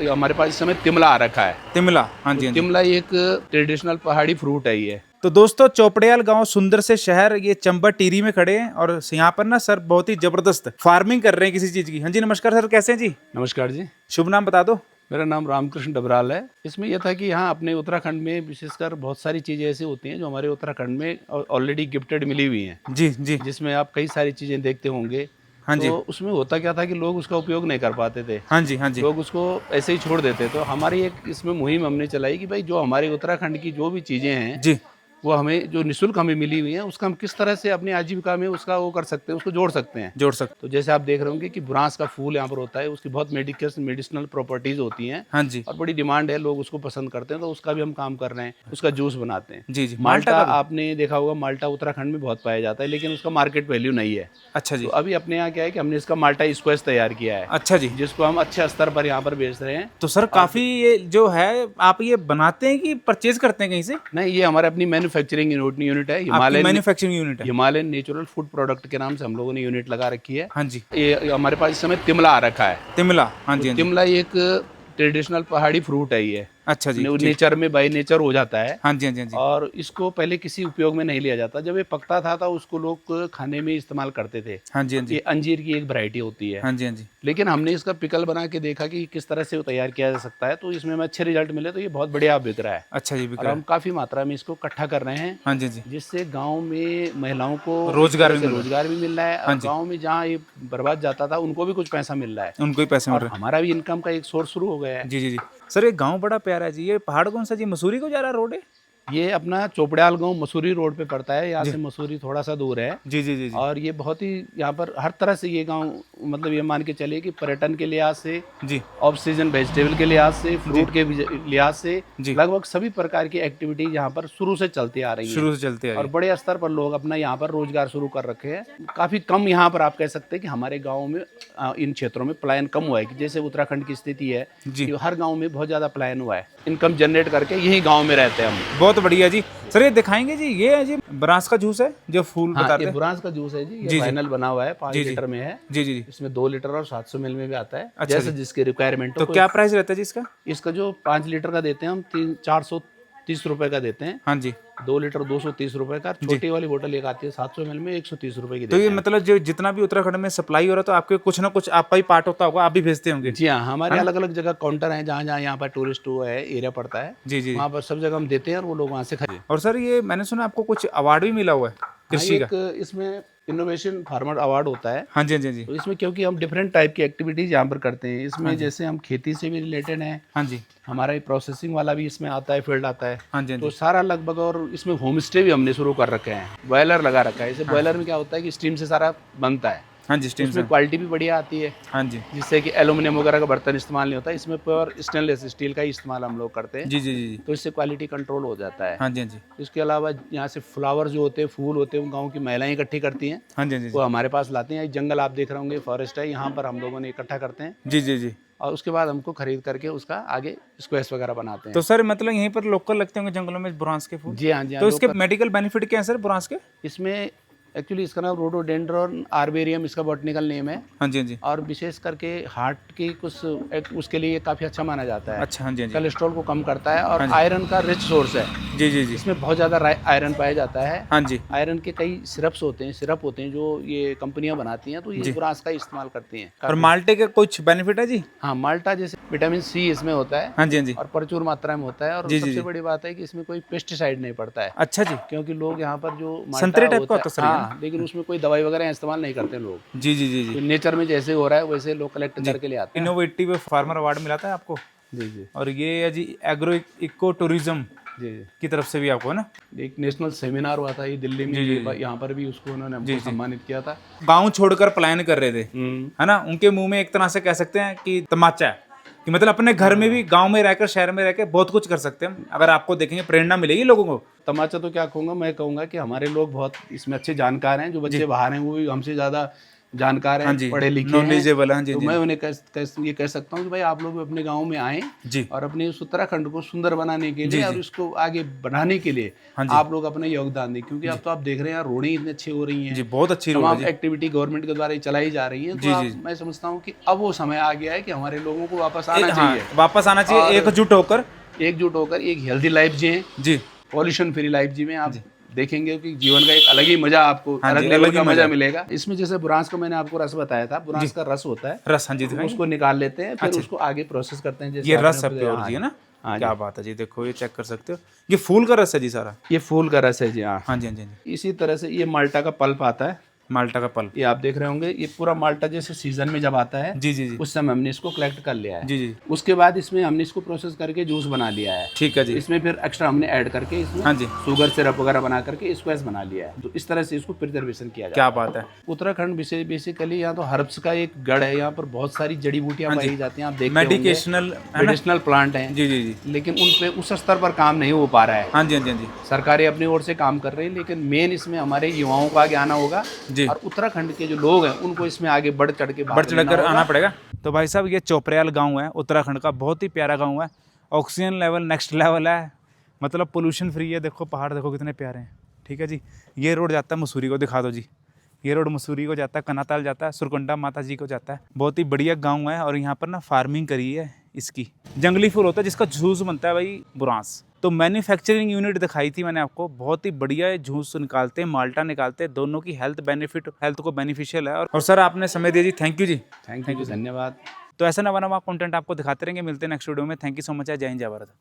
हमारे पास इस समय तिमला आ रखा है। तिमला, हाँ जी, हाँ जी। तिमला एक ट्रेडिशनल पहाड़ी फ्रूट है ये। तो दोस्तों, चोपड़ियाल गांव सुंदर से शहर, ये चंबा टिहरी में खड़े हैं और यहाँ पर ना सर बहुत ही जबरदस्त फार्मिंग कर रहे हैं किसी चीज की। हाँ जी, नमस्कार सर, कैसे हैं जी? नमस्कार जी, शुभ नाम बता दो। मेरा नाम रामकृष्ण डबराल है। इसमें यह था कि यहाँ अपने उत्तराखंड में विशेषकर बहुत सारी चीज़ें ऐसी होती हैं जो हमारे उत्तराखंड में ऑलरेडी गिफ्टेड मिली हुई हैं, जी जी। जिसमें आप कई सारी चीज़ें देखते होंगे। हाँ जी, तो उसमें होता क्या था कि लोग उसका उपयोग नहीं कर पाते थे, हाँ जी, हाँ जी, लोग उसको ऐसे ही छोड़ देते। तो हमारी एक इसमें मुहिम हमने चलाई कि भाई जो हमारे उत्तराखंड की जो भी चीज़ें हैं जी। वो हमें जो निःशुल्क हमें मिली हुई है उसका हम किस तरह से अपनी आजीविका में उसका वो कर सकते हैं, उसको जोड़ सकते हैं। जोड़ सकते। तो जैसे आप देख रहे होंगे कि बुरांस का फूल यहाँ पर होता है, उसकी बहुत मेडिसिनल प्रॉपर्टीज होती हैं हाँ जी, और बड़ी डिमांड है, लोग उसको पसंद करते हैं। तो उसका भी हम काम कर रहे हैं, उसका जूस बनाते हैं। जी जी। माल्टा का भी? आपने देखा होगा, माल्टा उत्तराखंड में बहुत पाया जाता है लेकिन उसका मार्केट वैल्यू नहीं है। अच्छा तो जी, अभी अपने यहाँ क्या है कि हमने इसका माल्टा स्क्वैश तैयार किया है, अच्छा जी। जिसको हम अच्छे स्तर पर यहाँ पर बेच रहे हैं। तो सर काफी ये जो है, आप ये बनाते हैं कि परचेज करते हैं कहीं से? नहीं, ये हमारे अपनी मैन्युफैक्चरिंग यूनिट है। आपकी मैन्युफैक्चरिंग यूनिट है? हिमालयन नेचुरल फूड प्रोडक्ट के नाम से हम लोगों ने यूनिट लगा रखी है। हाँ जी। ये हमारे पास इस समय तिमला आ रखा है। तिमला, हाँ जी, हाँ जी। तिमला एक ट्रेडिशनल पहाड़ी फ्रूट है ये। अच्छा जी, जी। नेचर में बाय नेचर हो जाता है। हाँ जी, हाँ जी, हाँ जी। और इसको पहले किसी उपयोग में नहीं लिया जाता। जब ये पकता था तो उसको लोग खाने में इस्तेमाल करते थे। हाँ जी, हाँ जी। ये अंजीर की एक वैरायटी होती है। हाँ जी, हाँ जी। लेकिन हमने इसका पिकल बना के देखा कि किस तरह से वो तैयार किया जा सकता है, तो इसमें हमें अच्छे रिजल्ट मिले। तो ये बहुत बढ़िया बिक रहा है अच्छा जी, और बिक्रा। हम काफ़ी मात्रा में इसको इकट्ठा कर रहे हैं, हाँ जी, हाँ जी। जिससे गांव में महिलाओं को रोजगार एक तरह भी से मिल रहा है। रोजगार भी मिल रहा है हाँ और जी। गांव में जहाँ ये बर्बाद जाता था उनको भी कुछ पैसा मिल रहा है उनको ही पैसे मिल और रहे हमारा भी इनकम का एक सोर्स शुरू हो गया है। हैं। जी जी जी। सर ये गांव बड़ा प्यारा है जी। ये पहाड़ कौन सा जी? मसूरी को जा रहा रोड है? ये अपना चोपड़ियाल गांव मसूरी रोड पे पड़ता है। यहाँ जी से मसूरी थोड़ा सा दूर है जी जी जी जी। और ये बहुत ही यहाँ पर हर तरह से ये गांव, मतलब ये मान के चलिए कि पर्यटन के लिहाज से, जी ऑफ सीजन वेजिटेबल के लिहाज से, फ्रूट के लिहाज से जी। लगभग सभी प्रकार की एक्टिविटी यहाँ पर शुरू से चलती आ रही हैं शुरू से चलते आ और रही बड़े स्तर पर लोग अपना यहाँ पर रोजगार शुरू कर रखे हैं। काफ़ी कम यहाँ पर आप कह सकते हैं कि हमारे गाँव में इन क्षेत्रों में पलायन कम हुआ है। कि जैसे उत्तराखंड की स्थिति है जी। कि हर गाँव में बहुत ज़्यादा पलायन हुआ है। इनकम जनरेट करके यही गाँव में रहते हैं हम। बहुत बढ़िया जी। सर ये दिखाएंगे जी, ये है जी ब्रांस का जूस है जो फूल हाँ, बताते ये हैं? बुरांस का जूस है जी। जी, ये जी। फाइनल बना हुआ है, 5 जी, जी। लीटर में है। जी जी जी। इसमें 2 लीटर और 700 ml में भी आता है, अच्छा जैसे जी। जिसकी रिक्वायरमेंट तो हो। क्या प्राइस रहता है जी इसका? इसका जो 5 लीटर का देते हैं हम 430 रुपए का देते हैं। हाँ जी। 2 लीटर 230 रुपए का। जी। छोटी वाली बोतल एक आती है 700 ml में, 130 रुपए की तो देते ये हैं। मतलब जो जितना भी उत्तराखंड में सप्लाई हो रहा है, तो आपके कुछ ना कुछ आपका ही पार्ट होता होगा, आप भी भेजते होंगे? जी हाँ, हमारे है ना? अलग अलग जगह काउंटर हैं, जहाँ जहाँ यहाँ पर टूरिस्ट वो है एरिया पड़ता है, जी जी। वहाँ पर सब जगह हम देते हैं और वो लोग वहाँ से खरीदते हैं। और सर ये मैंने सुना आपको कुछ अवार्ड भी मिला हुआ है हाँ, कृषि का? एक इसमें इनोवेशन फार्मर अवार्ड होता है। हाँ जी, हाँ जी, हाँ जी। तो इसमें क्योंकि हम डिफरेंट टाइप की एक्टिविटीज़ यहाँ पर करते हैं, हाँ इसमें जी। जैसे हम खेती से भी रिलेटेड हैं, हाँ जी, हमारा ये प्रोसेसिंग वाला भी इसमें आता है, फील्ड आता है। हाँ जी, हाँ तो जी। सारा लगभग, और इसमें होम स्टे भी हमने शुरू कर रखे हैं, बॉयलर लगा रखा है। इसे बॉयलर में क्या होता है कि स्टीम से सारा बनता है, हाँ जी, स्टीम से। उसमें क्वालिटी भी बढ़िया आती है, हाँ जी। जिससे कि एल्यूमिनियम वगैरह का बर्तन इस्तेमाल नहीं होता। इसमें प्योर स्टेनलेस स्टील का ही इस्तेमाल हम लोग करते हैं, जी जी जी जी। तो इससे क्वालिटी कंट्रोल हो जाता है। हाँ जी, हाँ जी। इसके अलावा यहाँ से फ्लावर जो होते हैं, फूल होते हैं, वो गाँव की महिलाएं इकट्ठी करती हैं, हाँ जी, हाँ जी। वो हमारे पास लाते हैं। जंगल आप देख रहे होंगे, फॉरेस्ट है, यहाँ पर हम लोगों ने इकट्ठा करते हैं जी जी जी। और उसके बाद हमको खरीद करके उसका आगे स्क्वैश वगैरह बनाते हैं। तो सर मतलब यहीं पर लोकल लगते होंगे जंगलों में बुरांस के फूल? जी हाँ, जी हाँ। तो इसके मेडिकल बेनिफिट क्या है सर बुरांस के? इसमें एक्चुअली इसका नाम रोडोडेंड्रॉन आर्बेरियम इसका बॉटनिकल नेम है हाँ जी, हाँ जी। और विशेष करके हार्ट की कुछ उसके लिए काफ़ी अच्छा माना जाता है। अच्छा, हाँ जी, हाँ जी। कोलेस्ट्रॉल को कम करता है और हाँ जी। आयरन का रिच सोर्स है। जी जी जी। इसमें बहुत ज़्यादा आयरन पाया जाता है। हाँ जी। आयरन के कई सिरप होते हैं जो ये कंपनियां बनाती हैं, तो ये बुरांस का इस्तेमाल करती हैं। और माल्टे का कुछ बेनिफिट है जी? हाँ, माल्टा जैसे विटामिन सी इसमें होता है हाँ जी, हाँ जी। और प्रचुर मात्रा में होता है। और जी, जी, सबसे जी। बड़ी बात है कि इसमें कोई पेस्टिसाइड नहीं पड़ता है, अच्छा जी। क्योंकि लोग यहाँ पर जो संतरे टाइप का होता होता है सर ये? हाँ, लेकिन उसमें कोई दवाई वगैरह इस्तेमाल नहीं करते लोग। जी जी जी जी। तो नेचर में जैसे हो रहा है वैसे लोग कलेक्ट करके ले आते हैं। इनोवेटिव फार्मर अवार्ड मिला था आपको? जी जी और ये है जी एग्रो इको टूरिज्म जी जी। की तरफ से भी आपको, है ना? एक नेशनल सेमिनार हुआ था ये दिल्ली में, जी, जी। यहाँ पर भी उसको उन्होंने हमको सम्मानित किया था। गांव छोड़कर पलायन कर रहे थे, है ना? उनके मुंह में एक तरह से कह सकते हैं कि तमाचा है, कि मतलब अपने घर में भी, गांव में रहकर, शहर में रहकर बहुत कुछ कर सकते हैं। अगर आपको देखेंगे प्रेरणा मिलेगी लोगों को। तमाचा तो क्या कहूँगा, मैं कहूँगा कि हमारे लोग बहुत इसमें अच्छे जानकार हैं। जो बच्चे बाहर हैं वो भी हमसे ज़्यादा जानकार हाँ हैं, जी, पढ़े लिखे knowledgeable, हाँ जी, हैं, तो जी। मैं उन्हें ये कह सकता हूँ कि भाई आप लोग भी अपने गांव में आएं जी और अपने इस उत्तराखंड को सुंदर बनाने के जी, लिए और जी। इसको आगे बढ़ाने के लिए हाँ जी। आप लोग अपना योगदान दें, क्योंकि अब तो आप देख रहे हैं यार रोडें इतनी अच्छी हो रही हैं, जी बहुत अच्छी रोड है तमाम जी। एक्टिविटी गवर्नमेंट के द्वारा चलाई जा रही हैं, तो जी, आप जी। मैं समझता हूँ कि अब वो समय आ गया है कि हमारे लोगों को वापस आना हाँ चाहिए, वापस आना चाहिए और एकजुट होकर। एकजुट होकर एक हेल्दी लाइफ जिएं, जी पॉल्यूशन फ्री लाइफ जिएं। आप देखेंगे कि जीवन का एक अलग ही मजा आपको, हाँ अलग जी, लेवल अलग ही का मजा मजा है। मिलेगा। इसमें जैसे बुरांस का मैंने आपको रस बताया था, बुरांस का रस होता है, रस, हाँ जी तो दिखाएंगे। उसको निकाल लेते हैं, फिर अच्छा। उसको आगे प्रोसेस करते हैं। जैसे ये आपने रस है बताया, प्योर हाँ जी है ना। हाँ क्या जी, बात है जी, देखो ये चेक कर सकते हो, ये फूल का रस है जी सारा। ये फूल का रस है जी। हाँ, हाँ जी हाँ जी हाँ जी। इसी तरह से ये माल्टा का पल्प आता है, माल्टा का पल्प। ये आप देख रहे होंगे। ये पूरा माल्टा जैसे सीजन में जब आता है जी जी जी उस समय हमने इसको कलेक्ट कर लिया है। जी जी उसके बाद इसमें हमने इसको प्रोसेस करके जूस बना लिया है। ठीक है जी। इसमें फिर एक्स्ट्रा हमने ऐड करके इसमें हाँ जी। शुगर सिरप वगैरह बना करके स्क्वैश बना लिया है। तो इस तरह से इसको प्रिजर्वेशन किया जाता क्या बात है। है। उत्तराखंड बेसिकली यहाँ तो हर्ब्स का एक गढ़ है, यहाँ पर बहुत सारी जड़ी बूटियाँ हाँ जी। पाई जाती हैं। आप देखते मेडिकेशनल है ना। मेडिसिनल प्लांट हैं, जी जी जी। लेकिन उन पे उस स्तर पर काम नहीं हो पा रहा है। हाँ जी हाँ जी हाँ जी सरकारें अपनी ओर से काम कर रही है, लेकिन मेन इसमें हमारे युवाओं का आगे आना होगा, जी। और उत्तराखंड के जो लोग हैं उनको इसमें आगे बढ़ चढ़ के भाग बढ़ चढ़ लेना कर होगा। आना पड़ेगा। तो भाई साहब ये चोपड़ियाल गांव है उत्तराखंड का, बहुत ही प्यारा गांव है। ऑक्सीजन लेवल नेक्स्ट लेवल है, मतलब पोल्यूशन फ्री है। देखो पहाड़ देखो कितने प्यारे हैं। ठीक है जी। ये रोड जाता है मसूरी को, दिखा दो जी। ये रोड मसूरी को जाता है, कनाताल जाता है, सुरकुंडा माता जी को जाता है। बहुत ही बढ़िया गांव है, और यहाँ पर ना फार्मिंग करी है इसकी। जंगली फूल होता है जिसका जूस बनता है भाई बुरांस। तो मैन्युफैक्चरिंग यूनिट दिखाई थी मैंने आपको, बहुत ही बढ़िया जूस निकालते हैं, माल्टा निकालते हैं, दोनों की हेल्थ को बेनिफिशियल है। और सर आपने समय दिया जी, थैंक यू जी। थैंक यू, धन्यवाद। तो ऐसा नवा कंटेंट आपको दिखाते रहेंगे। मिलते हैं नेक्स्ट वीडियो में। Thank you so much. जय हिंद, जय भारत।